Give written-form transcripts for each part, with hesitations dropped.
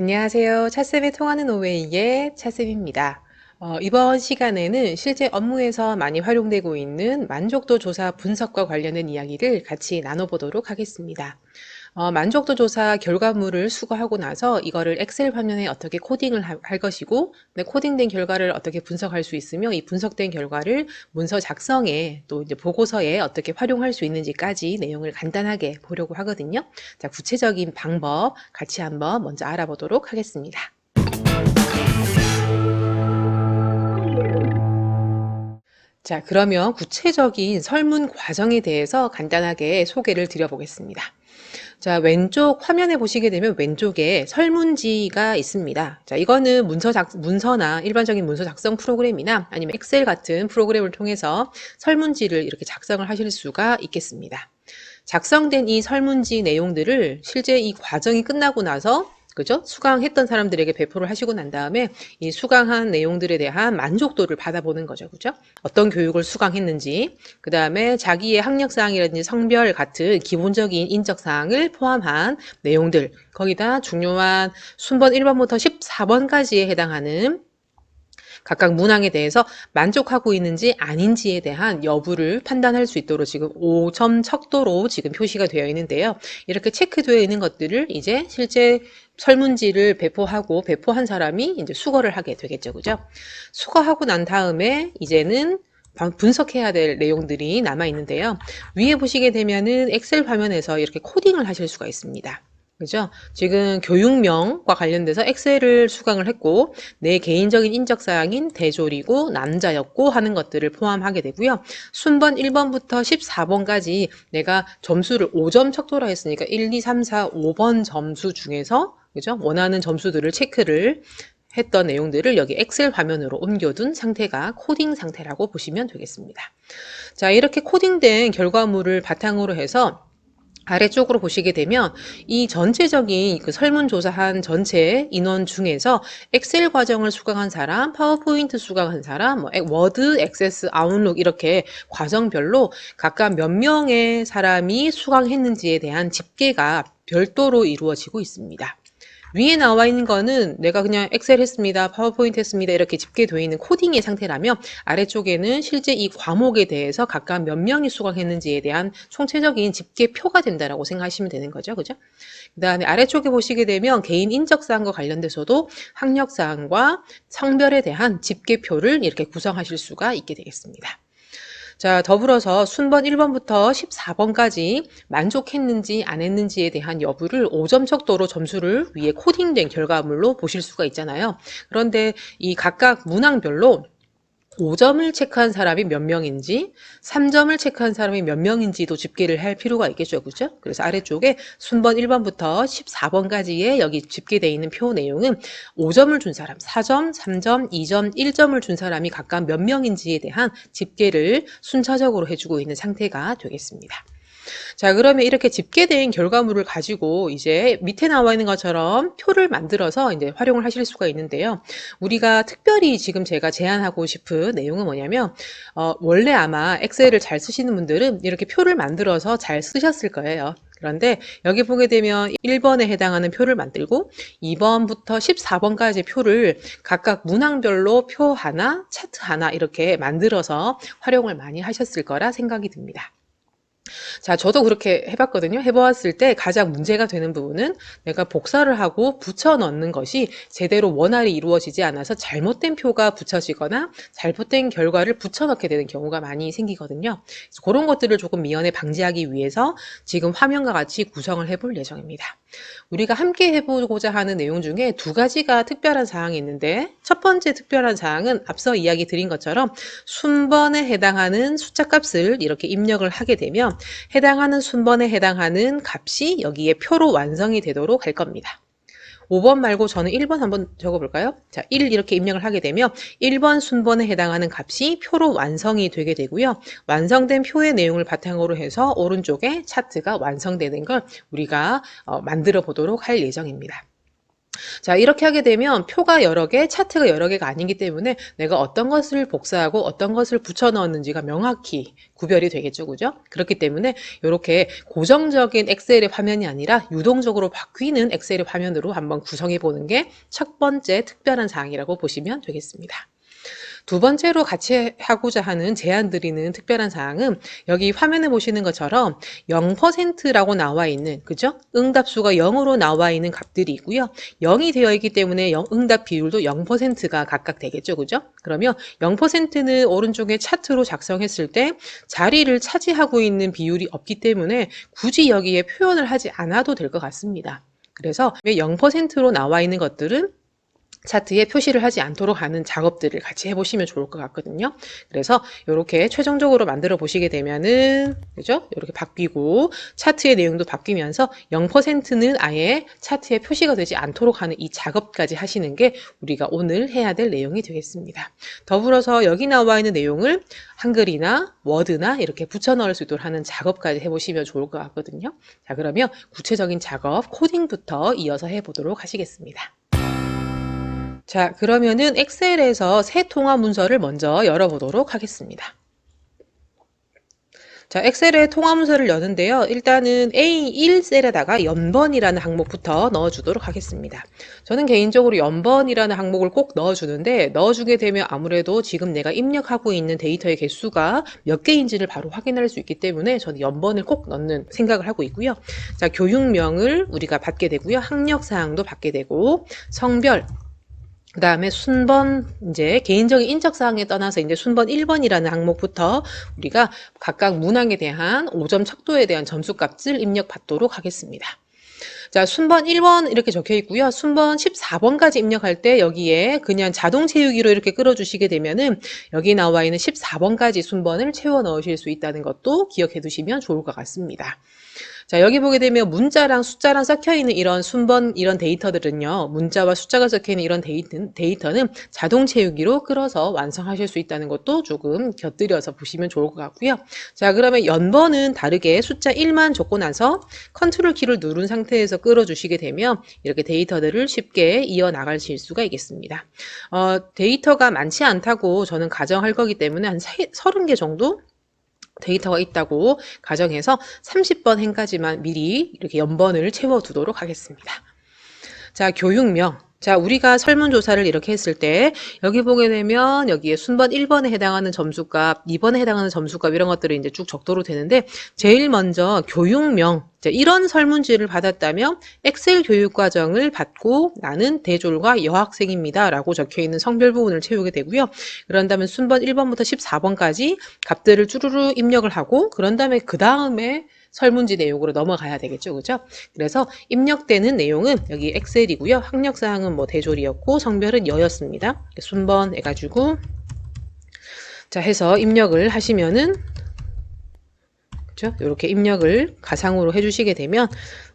안녕하세요. 차쌤의 통하는 오웨이의 차쌤입니다. 이번 시간에는 실제 업무에서 많이 활용되고 있는 만족도 조사 분석과 관련된 이야기를 같이 나눠보도록 하겠습니다. 만족도 조사 결과물을 수거하고 나서 이거를 엑셀 화면에 어떻게 코딩을 할 것이고, 네, 코딩된 결과를 어떻게 분석할 수 있으며 이 분석된 결과를 문서 작성에 또 이제 보고서에 어떻게 활용할 수 있는지까지 내용을 간단하게 보려고 하거든요. 자, 구체적인 방법 같이 한번 먼저 알아보도록 하겠습니다. 자, 그러면 구체적인 설문 과정에 대해서 간단하게 소개를 드려보겠습니다. 자, 왼쪽 화면에 보시게 되면 왼쪽에 설문지가 있습니다. 자, 이거는 문서나 일반적인 문서 작성 프로그램이나 아니면 엑셀 같은 프로그램을 통해서 설문지를 이렇게 작성을 하실 수가 있겠습니다. 작성된 이 설문지 내용들을 실제 이 과정이 끝나고 나서 그죠? 수강했던 사람들에게 배포를 하시고 난 다음에 이 수강한 내용들에 대한 만족도를 받아보는 거죠. 그죠? 어떤 교육을 수강했는지, 그 다음에 자기의 학력사항이라든지 성별 같은 기본적인 인적사항을 포함한 내용들, 거기다 중요한 순번 1번부터 14번까지에 해당하는 각각 문항에 대해서 만족하고 있는지 아닌지에 대한 여부를 판단할 수 있도록 지금 5점 척도로 지금 표시가 되어 있는데요. 이렇게 체크되어 있는 것들을 이제 실제 설문지를 배포한 사람이 이제 수거를 하게 되겠죠. 그죠? 수거하고 난 다음에 이제는 분석해야 될 내용들이 남아 있는데요. 위에 보시게 되면은 엑셀 화면에서 이렇게 코딩을 하실 수가 있습니다. 그죠? 지금 교육명과 관련돼서 엑셀을 수강을 했고 내 개인적인 인적사항인 대졸이고 남자였고 하는 것들을 포함하게 되고요. 순번 1번부터 14번까지 내가 점수를 5점 척도라 했으니까 1, 2, 3, 4, 5번 점수 중에서 그죠? 원하는 점수들을 체크를 했던 내용들을 여기 엑셀 화면으로 옮겨둔 상태가 코딩 상태라고 보시면 되겠습니다. 자, 이렇게 코딩된 결과물을 바탕으로 해서 아래쪽으로 보시게 되면 이 전체적인 그 설문조사한 전체 인원 중에서 엑셀 과정을 수강한 사람, 파워포인트 수강한 사람, 워드, 액세스, 아웃룩 이렇게 과정별로 각각 몇 명의 사람이 수강했는지에 대한 집계가 별도로 이루어지고 있습니다. 위에 나와 있는 거는 내가 그냥 엑셀 했습니다, 파워포인트 했습니다 이렇게 집계되어 있는 코딩의 상태라면 아래쪽에는 실제 이 과목에 대해서 각각 몇 명이 수강했는지에 대한 총체적인 집계표가 된다라고 생각하시면 되는 거죠. 그죠? 그 다음에 아래쪽에 보시게 되면 개인 인적사항과 관련돼서도 학력사항과 성별에 대한 집계표를 이렇게 구성하실 수가 있게 되겠습니다. 자, 더불어서 순번 1번부터 14번까지 만족했는지 안 했는지에 대한 여부를 5점 척도로 점수를 위에 코딩된 결과물로 보실 수가 있잖아요. 그런데 이 각각 문항별로 5점을 체크한 사람이 몇 명인지, 3점을 체크한 사람이 몇 명인지도 집계를 할 필요가 있겠죠. 그죠? 그래서 아래쪽에 순번 1번부터 14번까지의 여기 집계되어 있는 표 내용은 5점을 준 사람, 4점, 3점, 2점, 1점을 준 사람이 각각 몇 명인지에 대한 집계를 순차적으로 해주고 있는 상태가 되겠습니다. 자, 그러면 이렇게 집계된 결과물을 가지고 이제 밑에 나와 있는 것처럼 표를 만들어서 이제 활용을 하실 수가 있는데요. 우리가 특별히 지금 제가 제안하고 싶은 내용은 뭐냐면, 원래 아마 엑셀을 잘 쓰시는 분들은 이렇게 표를 만들어서 잘 쓰셨을 거예요. 그런데 여기 보게 되면 1번에 해당하는 표를 만들고 2번부터 14번까지 표를 각각 문항별로 표 하나, 차트 하나 이렇게 만들어서 활용을 많이 하셨을 거라 생각이 듭니다. 자, 저도 그렇게 해봤거든요. 해보았을 때 가장 문제가 되는 부분은 내가 복사를 하고 붙여 넣는 것이 제대로 원활히 이루어지지 않아서 잘못된 표가 붙여지거나 잘못된 결과를 붙여 넣게 되는 경우가 많이 생기거든요. 그래서 그런 것들을 조금 미연에 방지하기 위해서 지금 화면과 같이 구성을 해볼 예정입니다. 우리가 함께 해보고자 하는 내용 중에 두 가지가 특별한 사항이 있는데 첫 번째 특별한 사항은 앞서 이야기 드린 것처럼 순번에 해당하는 숫자 값을 이렇게 입력을 하게 되면 해당하는 순번에 해당하는 값이 여기에 표로 완성이 되도록 할 겁니다. 5번 말고 저는 1번 한번 적어볼까요? 자, 1 이렇게 입력을 하게 되면 1번 순번에 해당하는 값이 표로 완성이 되게 되고요. 완성된 표의 내용을 바탕으로 해서 오른쪽에 차트가 완성되는 걸 우리가 만들어 보도록 할 예정입니다. 자, 이렇게 하게 되면 표가 여러 개, 차트가 여러 개가 아니기 때문에 내가 어떤 것을 복사하고 어떤 것을 붙여 넣었는지가 명확히 구별이 되겠죠. 그죠? 그렇기 때문에 이렇게 고정적인 엑셀의 화면이 아니라 유동적으로 바뀌는 엑셀의 화면으로 한번 구성해 보는 게 첫 번째 특별한 사항이라고 보시면 되겠습니다. 두 번째로 같이 하고자 하는 제안 드리는 특별한 사항은 여기 화면에 보시는 것처럼 0%라고 나와 있는, 그죠? 응답수가 0으로 나와 있는 값들이 있고요. 0이 되어 있기 때문에 응답 비율도 0%가 각각 되겠죠. 그죠? 그러면 0%는 오른쪽에 차트로 작성했을 때 자리를 차지하고 있는 비율이 없기 때문에 굳이 여기에 표현을 하지 않아도 될 것 같습니다. 그래서 0%로 나와 있는 것들은 차트에 표시를 하지 않도록 하는 작업들을 같이 해보시면 좋을 것 같거든요. 그래서 이렇게 최종적으로 만들어 보시게 되면은, 그죠? 이렇게 바뀌고, 차트의 내용도 바뀌면서 0%는 아예 차트에 표시가 되지 않도록 하는 이 작업까지 하시는 게 우리가 오늘 해야 될 내용이 되겠습니다. 더불어서 여기 나와 있는 내용을 한글이나 워드나 이렇게 붙여 넣을 수 있도록 하는 작업까지 해보시면 좋을 것 같거든요. 자, 그러면 구체적인 작업, 코딩부터 이어서 해보도록 하시겠습니다. 자, 그러면은 엑셀에서 새 통화 문서를 먼저 열어보도록 하겠습니다. 자, 엑셀에 통화 문서를 여는데요. 일단은 A1셀에다가 연번이라는 항목부터 넣어주도록 하겠습니다. 저는 개인적으로 연번이라는 항목을 꼭 넣어주는데 넣어주게 되면 아무래도 지금 내가 입력하고 있는 데이터의 개수가 몇 개인지를 바로 확인할 수 있기 때문에 저는 연번을 꼭 넣는 생각을 하고 있고요. 자, 교육명을 우리가 받게 되고요. 학력사항도 받게 되고 성별, 그 다음에 순번, 이제 개인적인 인적사항에 떠나서 이제 순번 1번이라는 항목부터 우리가 각각 문항에 대한 5점 척도에 대한 점수값을 입력받도록 하겠습니다. 자, 순번 1번 이렇게 적혀 있고요. 순번 14번까지 입력할 때 여기에 그냥 자동 채우기로 이렇게 끌어주시게 되면은 여기 나와 있는 14번까지 순번을 채워 넣으실 수 있다는 것도 기억해 두시면 좋을 것 같습니다. 자, 여기 보게 되면 문자랑 숫자랑 섞여 있는 이런 순번, 이런 데이터들은요, 문자와 숫자가 섞여 있는 이런 데이터는 자동 채우기로 끌어서 완성하실 수 있다는 것도 조금 곁들여서 보시면 좋을 것 같고요. 자, 그러면 연번은 다르게 숫자 1만 적고 나서 컨트롤 키를 누른 상태에서 끌어주시게 되면 이렇게 데이터들을 쉽게 이어나가실 수가 있겠습니다. 데이터가 많지 않다고 저는 가정할 거기 때문에 한 30개 정도 데이터가 있다고 가정해서 30번 행까지만 미리 이렇게 연번을 채워두도록 하겠습니다. 자, 교육명. 자, 우리가 설문조사를 이렇게 했을 때 여기 보게 되면 여기에 순번 1번에 해당하는 점수값, 2번에 해당하는 점수값 이런 것들이 이제 쭉 적도록 되는데 제일 먼저 교육명. 자, 이런 설문지를 받았다면 엑셀 교육과정을 받고 나는 대졸과 여학생입니다 라고 적혀있는 성별 부분을 채우게 되고요. 그런 다음에 순번 1번부터 14번까지 값들을 쭈루루 입력을 하고 그런 다음에 그 다음에 설문지 내용으로 넘어가야 되겠죠. 그죠? 그래서 입력되는 내용은 여기 엑셀이고요. 학력사항은 뭐 대졸이었고 성별은 여였습니다. 순번 해가지고 자 해서 입력을 하시면은 그렇죠? 이렇게 입력을 가상으로 해주시게 되면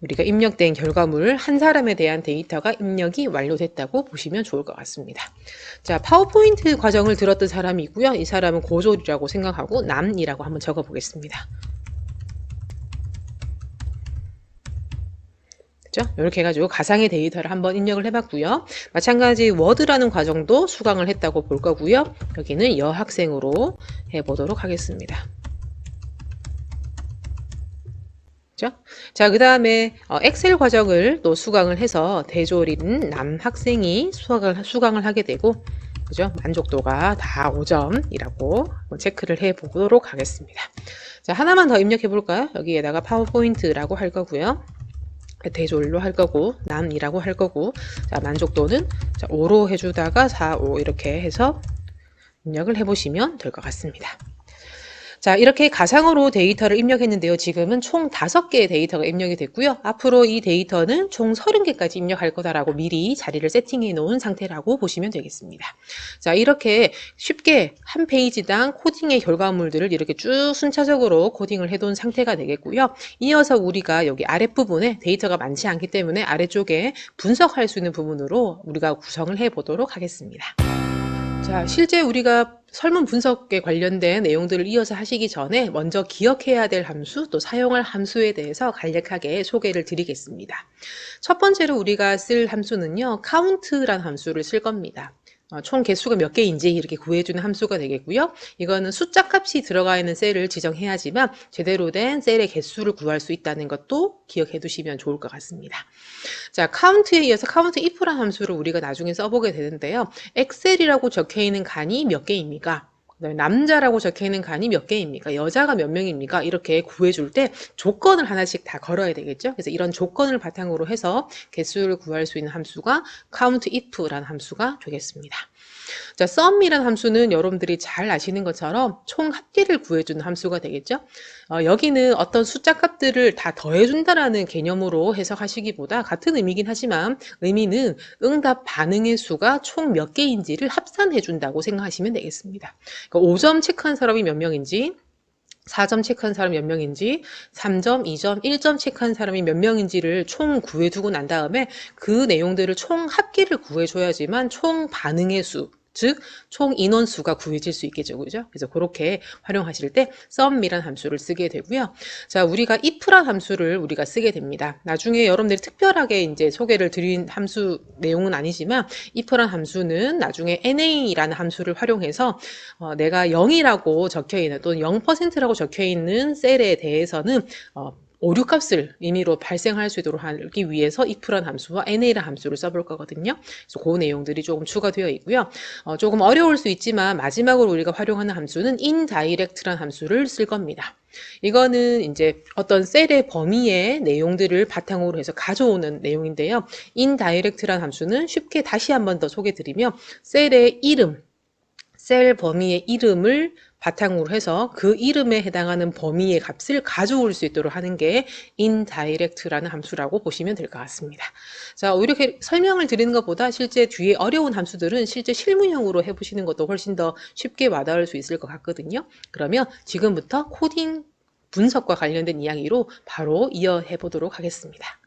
우리가 입력된 결과물 한 사람에 대한 데이터가 입력이 완료됐다고 보시면 좋을 것 같습니다. 자, 파워포인트 과정을 들었던 사람이고요. 이 사람은 고졸이라고 생각하고 남이라고 한번 적어 보겠습니다. 그죠? 이렇게 해가지고 가상의 데이터를 한번 입력을 해봤고요. 마찬가지 워드라는 과정도 수강을 했다고 볼 거고요. 여기는 여학생으로 해보도록 하겠습니다. 그죠? 자, 그 다음에 엑셀 과정을 또 수강을 해서 대졸인 남학생이 수강을 하게 되고 그죠? 만족도가 다 5점이라고 체크를 해보도록 하겠습니다. 자, 하나만 더 입력해 볼까요? 여기에다가 파워포인트라고 할 거고요. 대졸로 할 거고 남이라고 할 거고 자 만족도는 5로 해주다가 4, 5 이렇게 해서 입력을 해보시면 될 것 같습니다. 자, 이렇게 가상으로 데이터를 입력했는데요. 지금은 총 5개의 데이터가 입력이 됐고요. 앞으로 이 데이터는 총 30개까지 입력할 거다라고 미리 자리를 세팅해 놓은 상태라고 보시면 되겠습니다. 자, 이렇게 쉽게 한 페이지당 코딩의 결과물들을 이렇게 쭉 순차적으로 코딩을 해둔 상태가 되겠고요. 이어서 우리가 여기 아랫부분에 데이터가 많지 않기 때문에 아래쪽에 분석할 수 있는 부분으로 우리가 구성을 해 보도록 하겠습니다. 자, 실제 우리가 설문 분석에 관련된 내용들을 이어서 하시기 전에 먼저 기억해야 될 함수, 또 사용할 함수에 대해서 간략하게 소개를 드리겠습니다. 첫 번째로 우리가 쓸 함수는요, count라는 함수를 쓸 겁니다. 총 개수가 몇 개인지 이렇게 구해주는 함수가 되겠고요. 이거는 숫자 값이 들어가 있는 셀을 지정해야지만 제대로 된 셀의 개수를 구할 수 있다는 것도 기억해 두시면 좋을 것 같습니다. 자, count에 이어서 count if라는 함수를 우리가 나중에 써보게 되는데요. 엑셀이라고 적혀 있는 간이 몇 개입니까? 그다음에 남자라고 적혀 있는 간이 몇 개입니까? 여자가 몇 명입니까? 이렇게 구해줄 때 조건을 하나씩 다 걸어야 되겠죠? 그래서 이런 조건을 바탕으로 해서 개수를 구할 수 있는 함수가 count if라는 함수가 되겠습니다. 자, sum이라는 함수는 여러분들이 잘 아시는 것처럼 총 합계를 구해주는 함수가 되겠죠? 여기는 어떤 숫자 값들을 다 더해준다라는 개념으로 해석하시기보다 같은 의미긴 하지만 의미는 응답 반응의 수가 총 몇 개인지를 합산해준다고 생각하시면 되겠습니다. 그러니까 5점 체크한 사람이 몇 명인지, 4점 체크한 사람이 몇 명인지, 3점, 2점, 1점 체크한 사람이 몇 명인지를 총 구해두고 난 다음에 그 내용들을 총 합계를 구해줘야지만 총 반응의 수, 즉 총 인원수가 구해질 수 있겠죠. 그죠? 그래서 그렇게 활용하실 때 sum이란 함수를 쓰게 되고요. 자, 우리가 if란 함수를 우리가 쓰게 됩니다. 나중에 여러분들이 특별하게 이제 소개를 드린 함수 내용은 아니지만 if란 함수는 나중에 na라는 함수를 활용해서 내가 0이라고 적혀 있는 또는 0%라고 적혀 있는 셀에 대해서는 오류 값을 임의로 발생할 수 있도록 하기 위해서 if란 함수와 na라는 함수를 써볼 거거든요. 그래서 그 내용들이 조금 추가되어 있고요. 조금 어려울 수 있지만 마지막으로 우리가 활용하는 함수는 indirect란 함수를 쓸 겁니다. 이거는 이제 어떤 셀의 범위의 내용들을 바탕으로 해서 가져오는 내용인데요. indirect란 함수는 쉽게 다시 한번 더 소개드리면 셀의 이름, 셀 범위의 이름을 바탕으로 해서 그 이름에 해당하는 범위의 값을 가져올 수 있도록 하는 게 indirect라는 함수라고 보시면 될 것 같습니다. 자, 이렇게 설명을 드리는 것보다 실제 뒤에 어려운 함수들은 실제 실무형으로 해보시는 것도 훨씬 더 쉽게 와닿을 수 있을 것 같거든요. 그러면 지금부터 코딩 분석과 관련된 이야기로 바로 이어해 보도록 하겠습니다.